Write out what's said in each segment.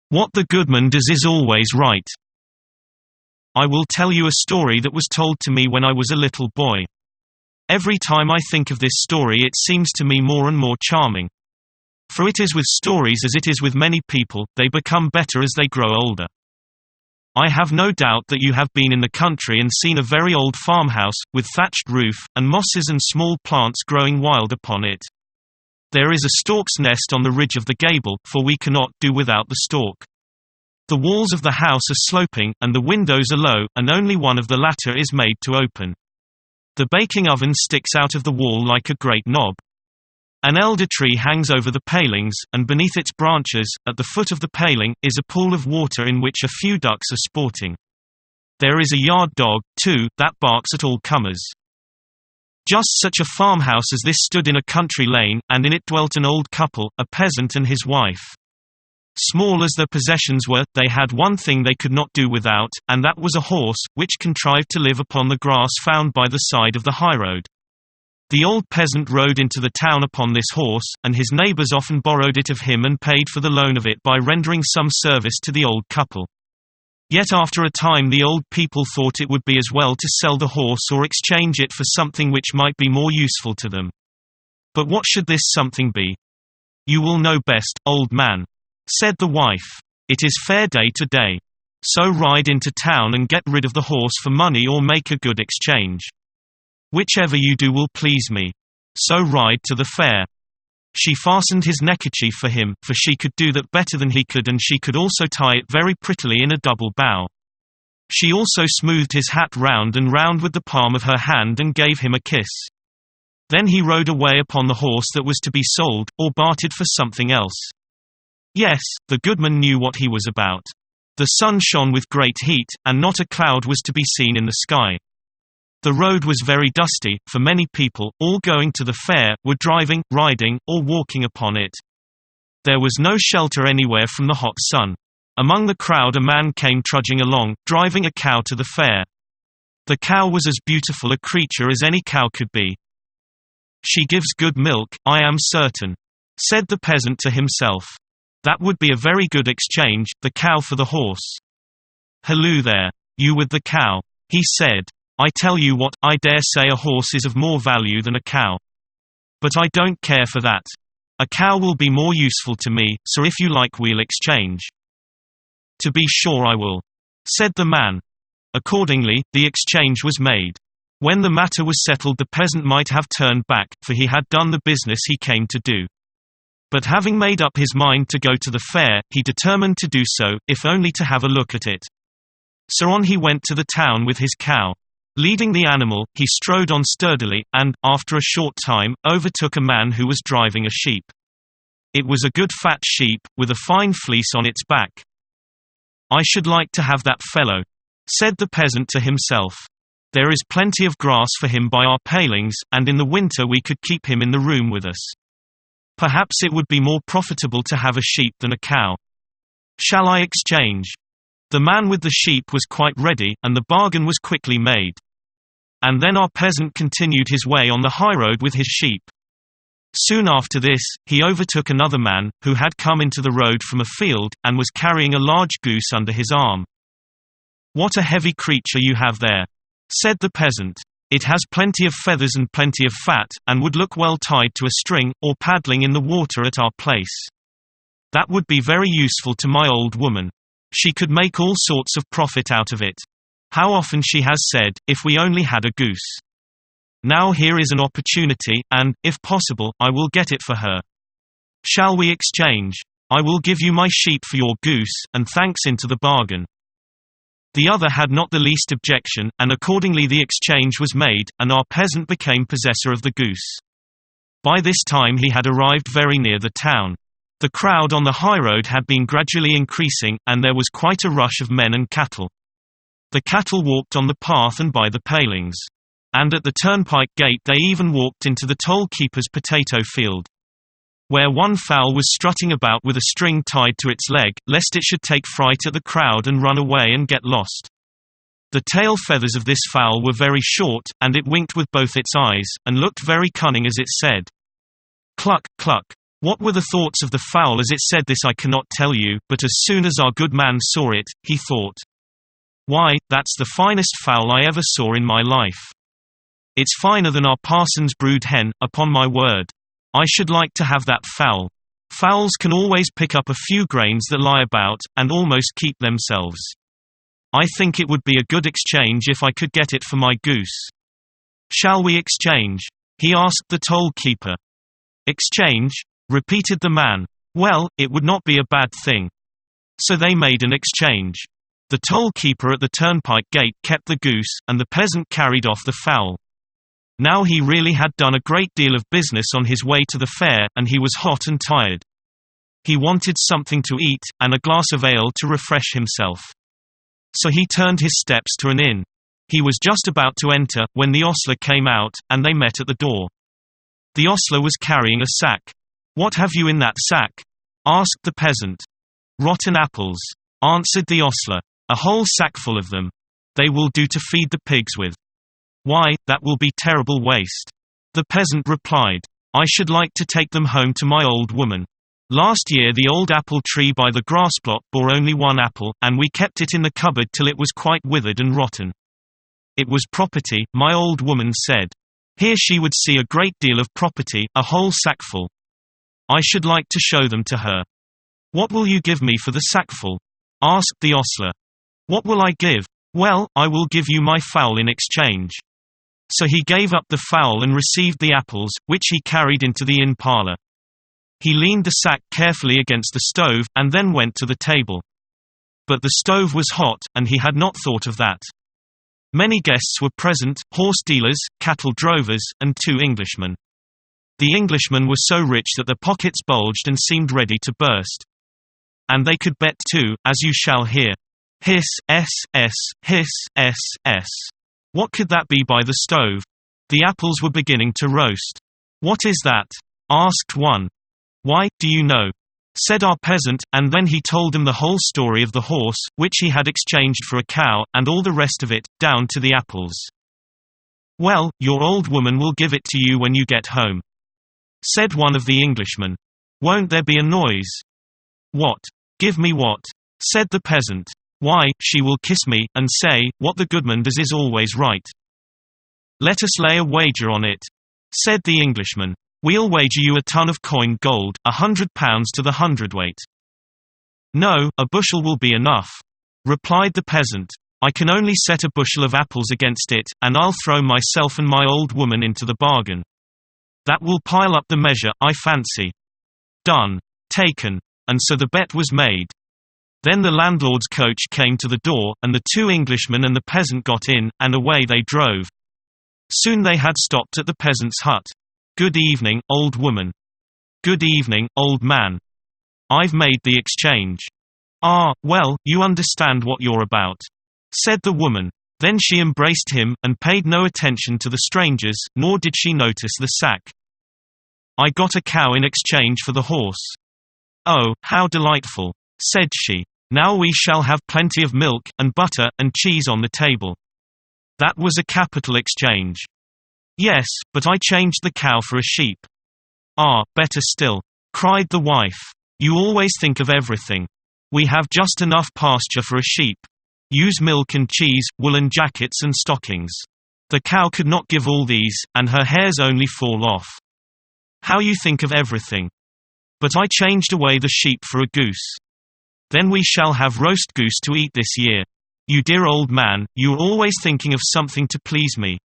What the Goodman does is always right. I will tell you a story that was told to me when I was a little boy. Every time I think of this story it seems to me more and more charming. For it is with stories as it is with many people, they become better as they grow older. I have no doubt that you have been in the country and seen a very old farmhouse, with thatched roof, and mosses and small plants growing wild upon it. There is a stork's nest on the ridge of the gable, for we cannot do without the stork. The walls of the house are sloping, and the windows are low, and only one of the latter is made to open. The baking oven sticks out of the wall like a great knob. An elder tree hangs over the palings, and beneath its branches, at the foot of the paling, is a pool of water in which a few ducks are sporting. There is a yard dog, too, that barks at all comers. Just such a farmhouse as this stood in a country lane, and in it dwelt an old couple, a peasant and his wife. Small as their possessions were, they had one thing they could not do without, and that was a horse, which contrived to live upon the grass found by the side of the highroad. The old peasant rode into the town upon this horse, and his neighbors often borrowed it of him and paid for the loan of it by rendering some service to the old couple. Yet after a time the old people thought it would be as well to sell the horse or exchange it for something which might be more useful to them. But what should this something be? You will know best, old man, said the wife. It is fair day today. So ride into town and get rid of the horse for money or make a good exchange. Whichever you do will please me. So ride to the fair. She fastened his neckerchief for him, for she could do that better than he could, and she could also tie it very prettily in a double bow. She also smoothed his hat round and round with the palm of her hand and gave him a kiss. Then he rode away upon the horse that was to be sold, or bartered for something else. Yes, the Goodman knew what he was about. The sun shone with great heat, and not a cloud was to be seen in the sky. The road was very dusty, for many people, all going to the fair, were driving, riding, or walking upon it. There was no shelter anywhere from the hot sun. Among the crowd a man came trudging along, driving a cow to the fair. The cow was as beautiful a creature as any cow could be. She gives good milk, I am certain, said the peasant to himself. That would be a very good exchange, the cow for the horse. Halloo there, you with the cow, he said. I tell you what, I dare say a horse is of more value than a cow. But I don't care for that. A cow will be more useful to me, so if you like we'll exchange. To be sure I will, said the man. Accordingly, the exchange was made. When the matter was settled the peasant might have turned back, for he had done the business he came to do. But having made up his mind to go to the fair, he determined to do so, if only to have a look at it. So on he went to the town with his cow. Leading the animal, he strode on sturdily, and, after a short time, overtook a man who was driving a sheep. It was a good fat sheep, with a fine fleece on its back. I should like to have that fellow, said the peasant to himself. There is plenty of grass for him by our palings, and in the winter we could keep him in the room with us. Perhaps it would be more profitable to have a sheep than a cow. Shall I exchange? The man with the sheep was quite ready, and the bargain was quickly made. And then our peasant continued his way on the highroad with his sheep. Soon after this, he overtook another man, who had come into the road from a field, and was carrying a large goose under his arm. What a heavy creature you have there, said the peasant. It has plenty of feathers and plenty of fat, and would look well tied to a string, or paddling in the water at our place. That would be very useful to my old woman. She could make all sorts of profit out of it. How often she has said, if we only had a goose. Now here is an opportunity, and, if possible, I will get it for her. Shall we exchange? I will give you my sheep for your goose, and thanks into the bargain. The other had not the least objection, and accordingly the exchange was made, and our peasant became possessor of the goose. By this time he had arrived very near the town. The crowd on the highroad had been gradually increasing, and there was quite a rush of men and cattle. The cattle walked on the path and by the palings. And at the turnpike gate they even walked into the toll-keeper's potato field, where one fowl was strutting about with a string tied to its leg, lest it should take fright at the crowd and run away and get lost. The tail feathers of this fowl were very short, and it winked with both its eyes, and looked very cunning as it said, "Cluck, cluck." What were the thoughts of the fowl as it said this I cannot tell you, but as soon as our good man saw it, he thought, "Why, that's the finest fowl I ever saw in my life. It's finer than our parson's brood hen, upon my word. I should like to have that fowl. Fowls can always pick up a few grains that lie about, and almost keep themselves. I think it would be a good exchange if I could get it for my goose. Shall we exchange?" he asked the toll-keeper. "Exchange?" repeated the man. "Well, it would not be a bad thing." So they made an exchange. The toll-keeper at the turnpike gate kept the goose, and the peasant carried off the fowl. Now he really had done a great deal of business on his way to the fair, and he was hot and tired. He wanted something to eat, and a glass of ale to refresh himself. So he turned his steps to an inn. He was just about to enter, when the ostler came out, and they met at the door. The ostler was carrying a sack. "What have you in that sack?" asked the peasant. "Rotten apples," answered the ostler. "A whole sackful of them. They will do to feed the pigs with." "Why, that will be terrible waste," the peasant replied. "I should like to take them home to my old woman. Last year the old apple tree by the grass plot bore only one apple, and we kept it in the cupboard till it was quite withered and rotten. It was property, my old woman said. Here she would see a great deal of property, a whole sackful. I should like to show them to her." "What will you give me for the sackful?" asked the ostler. "What will I give? Well, I will give you my fowl in exchange." So he gave up the fowl and received the apples, which he carried into the inn parlor. He leaned the sack carefully against the stove, and then went to the table. But the stove was hot, and he had not thought of that. Many guests were present, horse dealers, cattle drovers, and 2 Englishmen. The Englishmen were so rich that their pockets bulged and seemed ready to burst. And they could bet too, as you shall hear. Hiss, s, s, hiss, s, s. What could that be by the stove? The apples were beginning to roast. "What is that?" asked one. "Why, do you know?" said our peasant, and then he told them the whole story of the horse, which he had exchanged for a cow, and all the rest of it, down to the apples. "Well, your old woman will give it to you when you get home," said one of the Englishmen. "Won't there be a noise?" "What? Give me what?" said the peasant. "Why, she will kiss me, and say, 'What the Goodman does is always right.'" "Let us lay a wager on it," said the Englishman. "We'll wager you a ton of coined gold, £100 to the hundredweight." "No, a bushel will be enough," replied the peasant. "I can only set a bushel of apples against it, and I'll throw myself and my old woman into the bargain. That will pile up the measure, I fancy." "Done. Taken." And so the bet was made. Then the landlord's coach came to the door, and the 2 Englishmen and the peasant got in, and away they drove. Soon they had stopped at the peasant's hut. "Good evening, old woman." "Good evening, old man. I've made the exchange." "Ah, well, you understand what you're about," said the woman. Then she embraced him, and paid no attention to the strangers, nor did she notice the sack. "I got a cow in exchange for the horse." "Oh, how delightful," said she. "Now we shall have plenty of milk, and butter, and cheese on the table." "That was a capital exchange." "Yes, but I changed the cow for a sheep." "Ah, better still," cried the wife. "You always think of everything. We have just enough pasture for a sheep. Use milk and cheese, woolen jackets and stockings. The cow could not give all these, and her hairs only fall off. How you think of everything. But I changed away the sheep for a goose. Then we shall have roast goose to eat this year. You dear old man, you are always thinking of something to please me.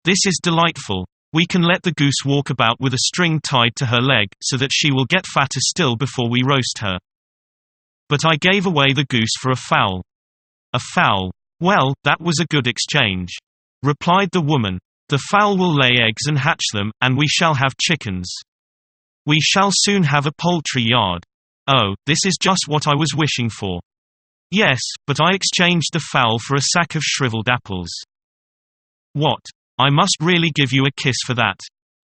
This is delightful. We can let the goose walk about with a string tied to her leg, so that she will get fatter still before we roast her." "But I gave away the goose for a fowl." "A fowl? Well, that was a good exchange," replied the woman. "The fowl will lay eggs and hatch them, and we shall have chickens. We shall soon have a poultry yard. Oh, this is just what I was wishing for." "Yes, but I exchanged the fowl for a sack of shriveled apples." "What? I must really give you a kiss for that,"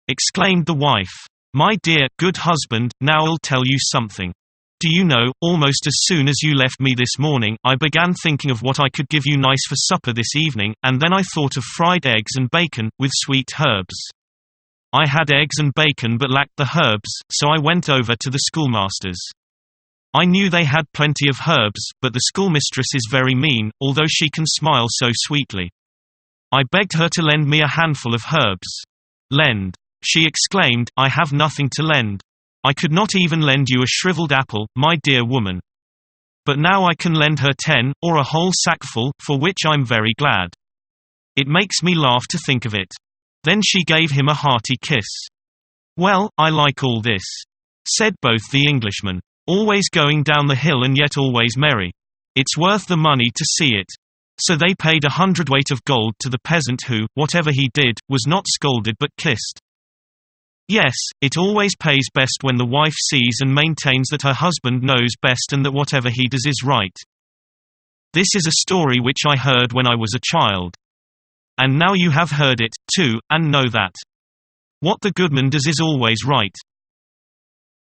exclaimed the wife. "My dear, good husband, now I'll tell you something. Do you know, almost as soon as you left me this morning, I began thinking of what I could give you nice for supper this evening, and then I thought of fried eggs and bacon, with sweet herbs. I had eggs and bacon but lacked the herbs, so I went over to the schoolmasters. I knew they had plenty of herbs, but the schoolmistress is very mean, although she can smile so sweetly. I begged her to lend me a handful of herbs. Lend, she exclaimed, I have nothing to lend. I could not even lend you a shriveled apple, my dear woman. But now I can lend her 10, or a whole sackful, for which I'm very glad. It makes me laugh to think of it. Then she gave him a hearty kiss. Well, I like all this, said both the Englishmen. Always going down the hill and yet always merry. It's worth the money to see it. So they paid 100 weight of gold to the peasant who, whatever he did, was not scolded but kissed. Yes, it always pays best when the wife sees and maintains that her husband knows best and that whatever he does is right. This is a story which I heard when I was a child. And now you have heard it, too, and know that what the Goodman does is always right.